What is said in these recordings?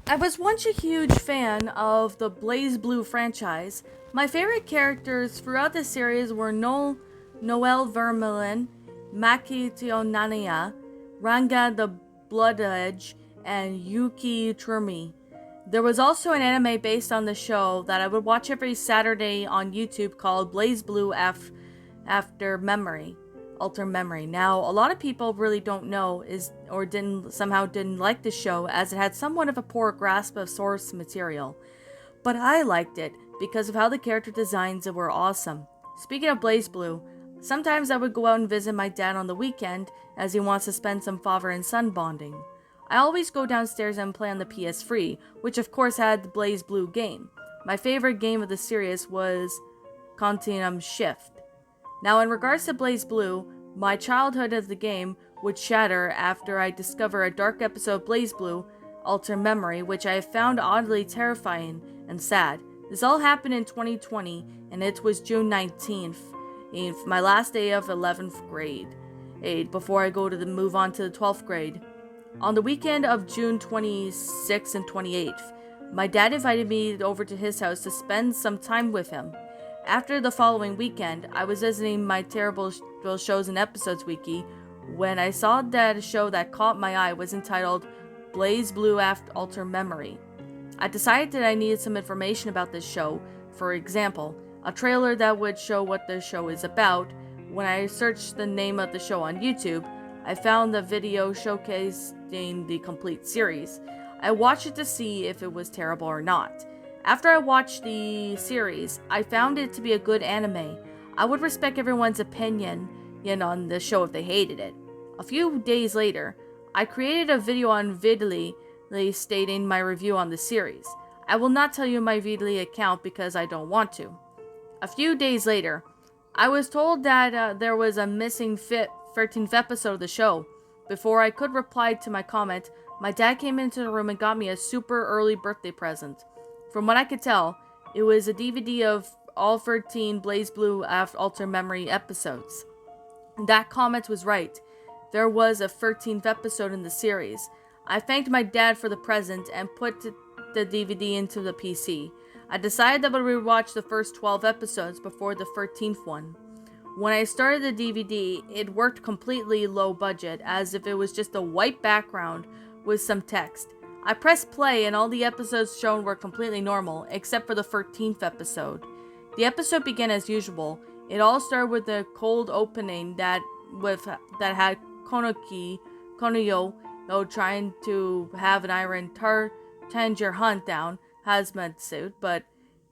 I was once a huge fan of the BlazBlue franchise. My favorite characters throughout the series were Noel Vermeulen, Maki Tionania, Ranga the Blood Edge, and Yuki Trumi. There was also an anime based on the show that I would watch every Saturday on YouTube called BlazBlue After Memory. Alter Memory. Now, a lot of people really don't know didn't like the show as it had somewhat of a poor grasp of source material. But I liked it because of how the character designs were awesome. Speaking of BlazBlue, sometimes I would go out and visit my dad on the weekend as he wants to spend some father and son bonding. I always go downstairs and play on the PS3, which of course had the BlazBlue game. My favorite game of the series was Continuum Shift. Now, in regards to BlazBlue, my childhood of the game would shatter after I discover a dark episode of BlazBlue, Alter Memory, which I found oddly terrifying and sad. This all happened in 2020, and it was June 19th, my last day of 11th grade, before I move on to the 12th grade. On the weekend of June 26th and 28th, my dad invited me over to his house to spend some time with him. After the following weekend, I was visiting my terrible shows and episodes wiki when I saw that a show that caught my eye was entitled BlazBlue After Alter Memory. I decided that I needed some information about this show, for example, a trailer that would show what the show is about. When I searched the name of the show on YouTube, I found the video showcasing the complete series. I watched it to see if it was terrible or not. After I watched the series, I found it to be a good anime. I would respect everyone's opinion on the show if they hated it. A few days later, I created a video on Vidly stating my review on the series. I will not tell you my Vidly account because I don't want to. A few days later, I was told that there was a missing 13th episode of the show. Before I could reply to my comment, my dad came into the room and got me a super early birthday present. From what I could tell, it was a DVD of all 13 BlazBlue Alter Memory episodes. That comment was right. There was a 13th episode in the series. I thanked my dad for the present and put the DVD into the PC. I decided that I would rewatch the first 12 episodes before the 13th one. When I started the DVD, it worked completely low budget, as if it was just a white background with some text. I pressed play and all the episodes shown were completely normal, except for the 13th episode. The episode began as usual. It all started with a cold opening that had Konoyo trying to have an iron Tanger hunt down hazmat suit, but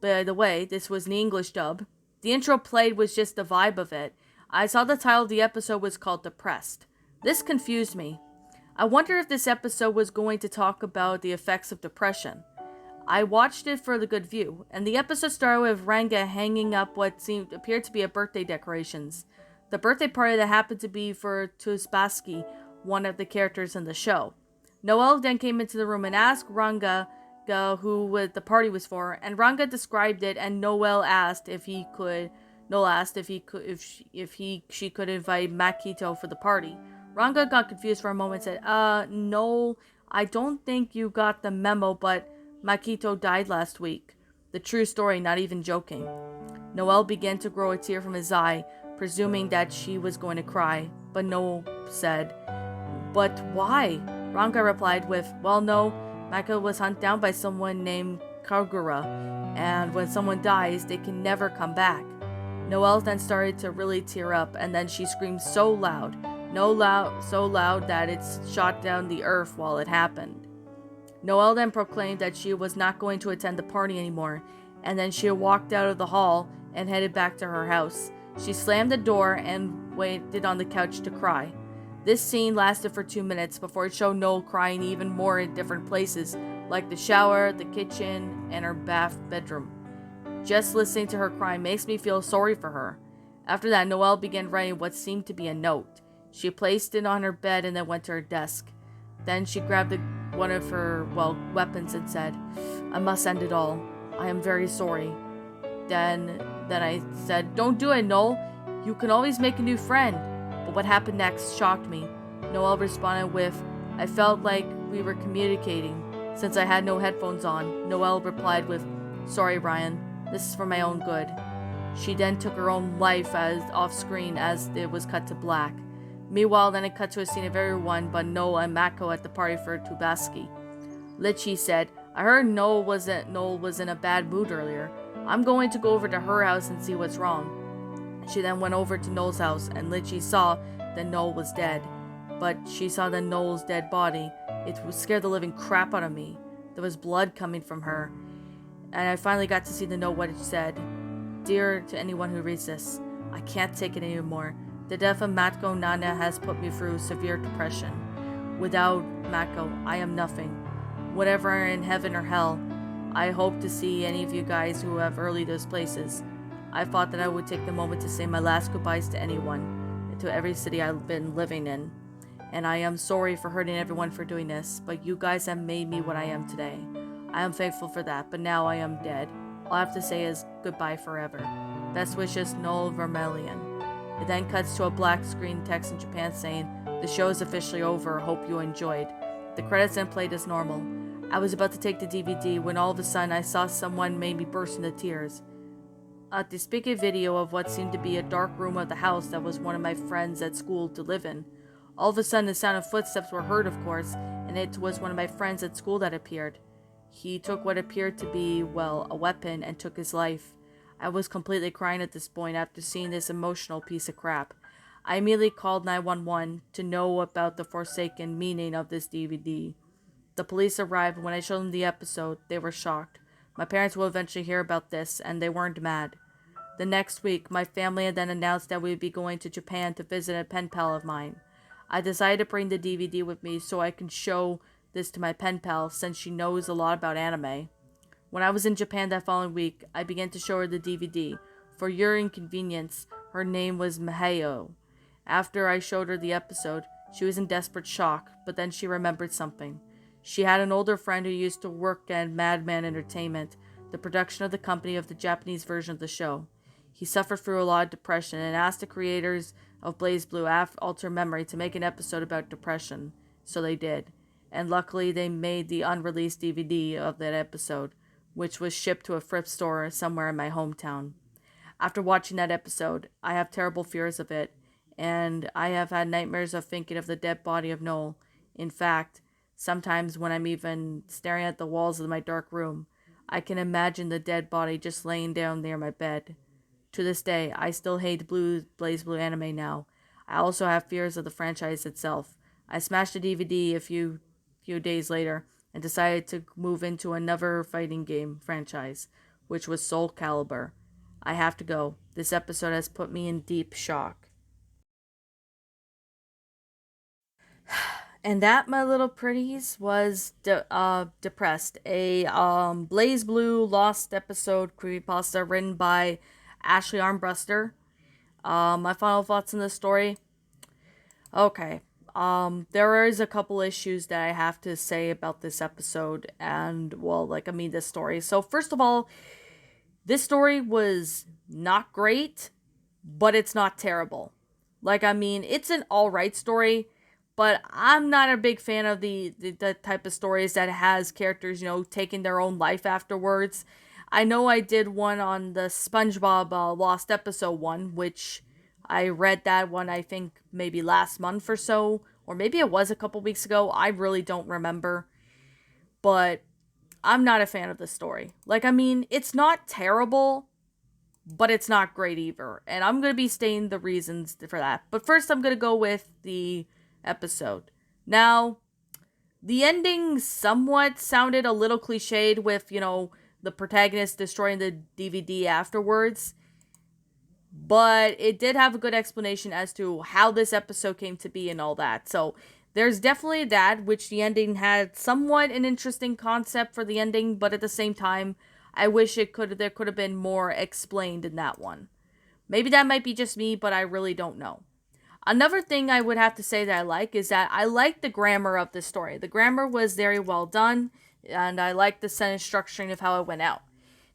by the way, this was an English dub. The intro played was just the vibe of it. I saw the title of the episode was called Depressed. This confused me. I wonder if this episode was going to talk about the effects of depression. I watched it for the good view, and the episode started with Ranga hanging up what appeared to be a birthday decorations. The birthday party that happened to be for Tusbaski, one of the characters in the show. Noel then came into the room and asked Ranga who the party was for, and Ranga described it, and Noel asked if she could invite Makito for the party. Ranga got confused for a moment and said, no, I don't think you got the memo, but Makito died last week. The true story, not even joking. Noel began to grow a tear from his eye, presuming that she was going to cry, but Noel said, but why? Ranga replied with, well, no, Makito was hunted down by someone named Kagura, and when someone dies, they can never come back. Noel then started to really tear up, and then she screamed so loud that it shot down the earth while it happened. Noel then proclaimed that she was not going to attend the party anymore, and then she walked out of the hall and headed back to her house. She slammed the door and waited on the couch to cry. This scene lasted for 2 minutes before it showed Noel crying even more in different places, like the shower, the kitchen, and her bedroom. Just listening to her cry makes me feel sorry for her. After that, Noel began writing what seemed to be a note. She placed it on her bed and then went to her desk. Then she grabbed one of her, weapons and said, I must end it all. I am very sorry. Then I said, don't do it, Noel. You can always make a new friend. But what happened next shocked me. Noel responded with, I felt like we were communicating. Since I had no headphones on, Noelle replied with, "Sorry, Ryan, this is for my own good." She then took her own life as off screen as it was cut to black. Meanwhile, then it cut to a scene of everyone but Noel and Mako at the party for Tubaski. Litchi said, "I heard Noel was in a bad mood earlier. I'm going to go over to her house and see what's wrong." She then went over to Noel's house, and Litchi saw that Noel was dead. But she saw that Noel's dead body. It scared the living crap out of me. There was blood coming from her. And I finally got to see the note what it said. "Dear to anyone who reads this, I can't take it anymore. The death of Mako Nana has put me through severe depression. Without Mako, I am nothing. Whatever in heaven or hell, I hope to see any of you guys who have early those places. I thought that I would take the moment to say my last goodbyes to anyone, to every city I've been living in. And I am sorry for hurting everyone for doing this, but you guys have made me what I am today. I am thankful for that, but now I am dead. All I have to say is goodbye forever. Best wishes, Noel Vermilion." It then cuts to a black screen text in Japan saying, "The show is officially over. Hope you enjoyed." The credits then played as normal. I was about to take the DVD when all of a sudden I saw someone made me burst into tears. They speak a video of what seemed to be a dark room of the house that was one of my friends at school to live in. All of a sudden the sound of footsteps were heard, of course, and it was one of my friends at school that appeared. He took what appeared to be, well, a weapon and took his life. I was completely crying at this point after seeing this emotional piece of crap. I immediately called 911 to know about the forsaken meaning of this DVD. The police arrived, and when I showed them the episode, they were shocked. My parents will eventually hear about this, and they weren't mad. The next week, my family had then announced that we would be going to Japan to visit a pen pal of mine. I decided to bring the DVD with me so I can show this to my pen pal since she knows a lot about anime. When I was in Japan that following week, I began to show her the DVD. For your inconvenience, her name was Maheo. After I showed her the episode, she was in desperate shock, but then she remembered something. She had an older friend who used to work at Madman Entertainment, the production of the company of the Japanese version of the show. He suffered through a lot of depression and asked the creators of BlazBlue Alter Memory to make an episode about depression. So they did. And luckily they made the unreleased DVD of that episode, which was shipped to a thrift store somewhere in my hometown. After watching that episode, I have terrible fears of it, and I have had nightmares of thinking of the dead body of Noel. In fact, sometimes when I'm even staring at the walls of my dark room, I can imagine the dead body just laying down near my bed. To this day, I still hate BlazBlue anime now. I also have fears of the franchise itself. I smashed the DVD a few days later and decided to move into another fighting game franchise, which was Soul Calibur. I have to go. This episode has put me in deep shock. And that, my little pretties, was Depressed, a BlazBlue Lost episode creepypasta written by Ashley Armbruster. My final thoughts on this story. Okay. There is a couple issues that I have to say about this episode and, this story. So first of all, this story was not great, but it's not terrible. It's an alright story, but I'm not a big fan of the type of stories that has characters, taking their own life afterwards. I know I did one on the SpongeBob Lost episode one, which I read that one, I think, maybe last month or so, or maybe it was a couple weeks ago. I really don't remember, but I'm not a fan of the story. It's not terrible, but it's not great either, and I'm going to be stating the reasons for that. But first, I'm going to go with the episode. Now, the ending somewhat sounded a little cliched with, the protagonist destroying the DVD afterwards. But it did have a good explanation as to how this episode came to be and all that. So there's definitely that, which the ending had somewhat an interesting concept for the ending, but at the same time, I wish there could have been more explained in that one. Maybe that might be just me, but I really don't know. Another thing I would have to say that I like is that I like the grammar of the story. The grammar was very well done, and I like the sentence structuring of how it went out.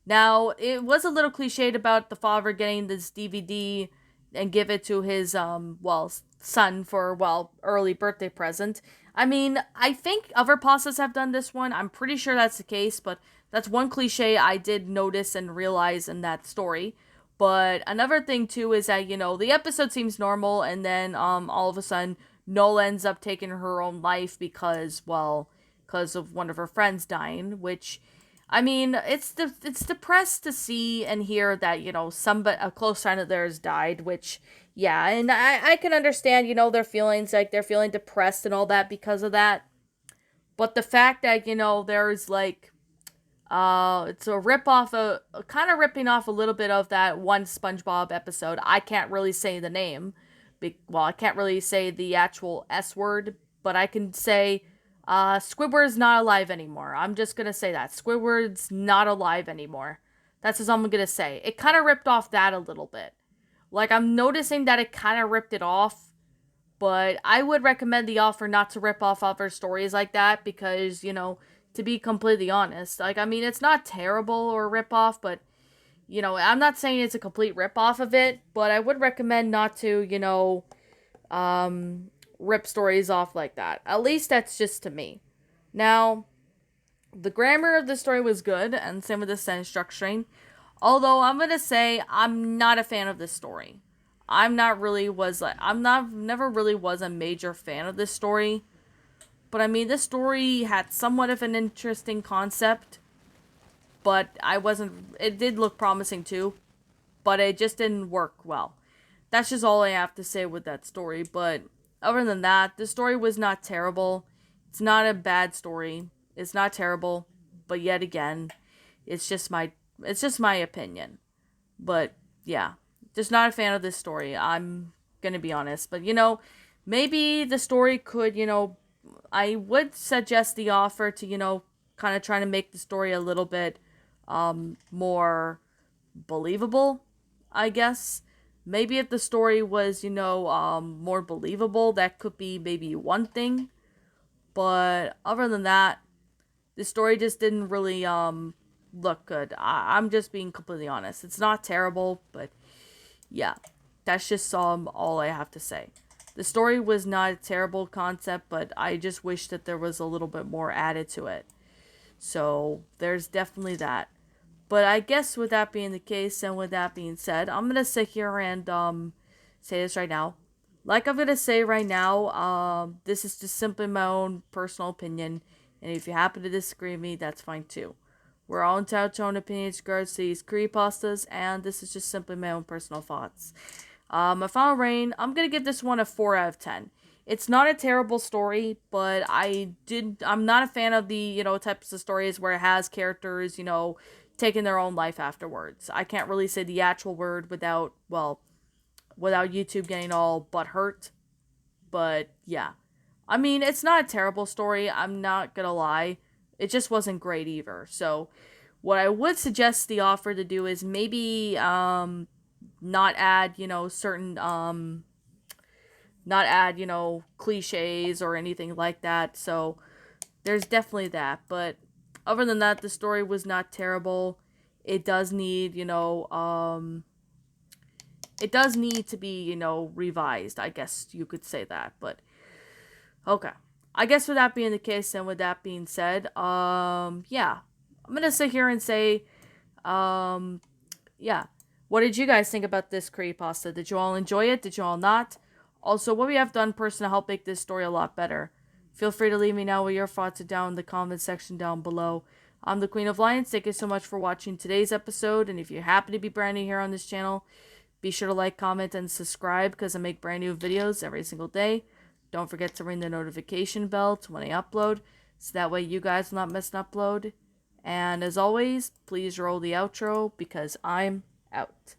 Now, it was a little cliched about the father getting this DVD, and give it to his son for early birthday present. I mean, I think other pastas have done this one. I'm pretty sure that's the case, but that's one cliche I did notice and realize in that story. But another thing too is that, the episode seems normal, and then all of a sudden Nola ends up taking her own life because of one of her friends dying, which, I mean, it's depressed to see and hear that, somebody, a close friend of theirs died, which, yeah, and I can understand, their feelings, like they're feeling depressed and all that because of that. But the fact that, there's like, it's a rip off, kind of ripping off a little bit of that one SpongeBob episode. I can't really say the name. I can't really say the actual S word, but I can say Squidward's not alive anymore. I'm just gonna say that. Squidward's not alive anymore. That's just all I'm gonna say. It kind of ripped off that a little bit. Like, I'm noticing that it kind of ripped it off, but I would recommend the author not to rip off other stories like that because, to be completely honest, like, I mean, it's not terrible or rip off, but, I'm not saying it's a complete rip off of it, but I would recommend not to, rip stories off like that. At least that's just to me. Now, the grammar of the story was good, and same with the sentence structuring. Although I'm gonna say I'm not a fan of this story. Never really was a major fan of this story. But I mean, this story had somewhat of an interesting concept, but it did look promising too, but it just didn't work well. That's just all I have to say with that story, but other than that, the story was not terrible. It's not a bad story. It's not terrible, but yet again, it's just my opinion. But yeah, just not a fan of this story. I'm gonna be honest. But maybe the story could, I would suggest the author to, kind of trying to make the story a little bit more believable, I guess. Maybe if the story was, more believable, that could be maybe one thing. But other than that, the story just didn't really look good. I'm just being completely honest. It's not terrible, but yeah, that's just all I have to say. The story was not a terrible concept, but I just wish that there was a little bit more added to it. So there's definitely that. But I guess with that being the case, and with that being said, I'm gonna sit here and say this right now. Like I'm gonna say right now, this is just simply my own personal opinion, and if you happen to disagree with me, that's fine too. We're all entitled to our own opinions regards to these creepypastas, and this is just simply my own personal thoughts. My final rating, I'm gonna give this one a 4 out of 10. It's not a terrible story, but I'm not a fan of the, types of stories where it has characters, taking their own life afterwards. I can't really say the actual word without YouTube getting all butthurt. But yeah. I mean, it's not a terrible story, I'm not gonna lie. It just wasn't great either. So what I would suggest the author to do is maybe not add, certain not add, cliches or anything like that. So there's definitely that. But other than that, the story was not terrible. It does need, it does need to be, revised. I guess you could say that. But okay. I guess with that being the case, and with that being said, yeah. I'm gonna sit here and say, yeah. What did you guys think about this creepypasta? Did you all enjoy it? Did you all not? Also, what we have done personally to help make this story a lot better? Feel free to leave me know what your thoughts are down in the comment section down below. I'm the Queen of Lions. Thank you so much for watching today's episode. And if you happen to be brand new here on this channel, be sure to like, comment, and subscribe because I make brand new videos every single day. Don't forget to ring the notification bell to when I upload, so that way you guys will not miss an upload. And as always, please roll the outro because I'm out.